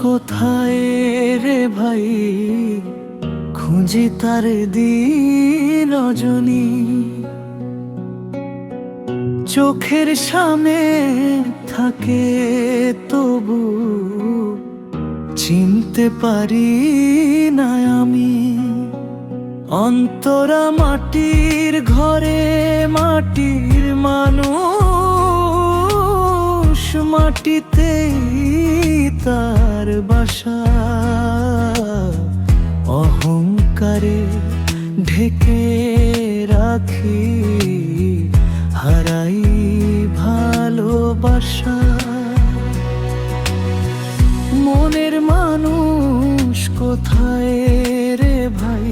কোথায় রে ভাই, খুঁজি তারে দিন রজনী। চোখের সামনে থাকে তবু চিনতে পারি না আমি। অন্তরা মাটির ঘরে মাটির মানুষ, মাটিতেই তার বাসা। অহংকারে ঢেকে রাখি হারাই ভালোবাসা। মনের মানুষ কোথায় রে ভাই,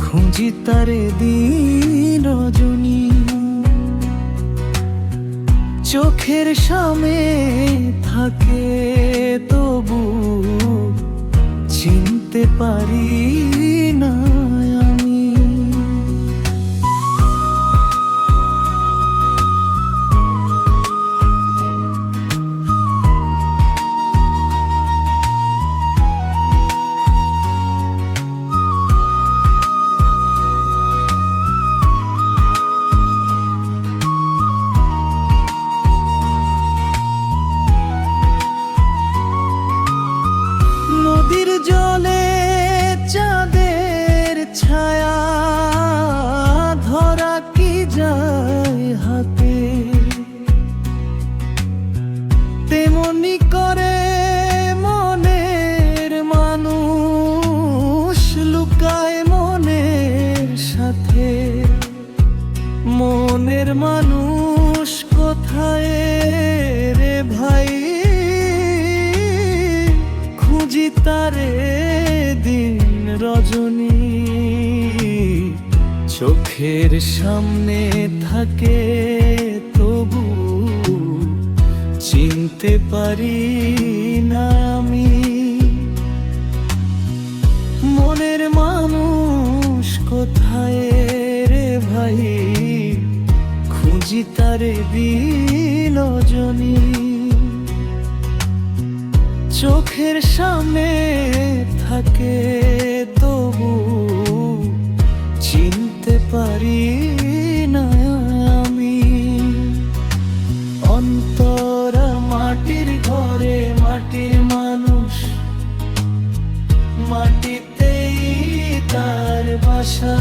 খুঁজি তারে দিন রজনী। চোখের সামনে থাকে তবু চিনতে পারি না আমি। নদীর জলে চাঁদের ছায়া ধরা কি যায় হাতে, তেমনি করে মনের মানুষ লুকায় মনের সাথে। মনের মানুষ কোথায় রে ভাই, খুঁজি তারে দিন রজনী। চোখের সামনে থাকে তবু চিনতে পারি না আমি। মনের মানুষ কোথায় রে ভাই, খুঁজি তারে দিন রজনী। চোখের সামনে থাকে তবু চিনতে পারি না আমি। অন্তরা মাটির ঘরে মাটির মানুষ, মাটিতেই তার বাসা।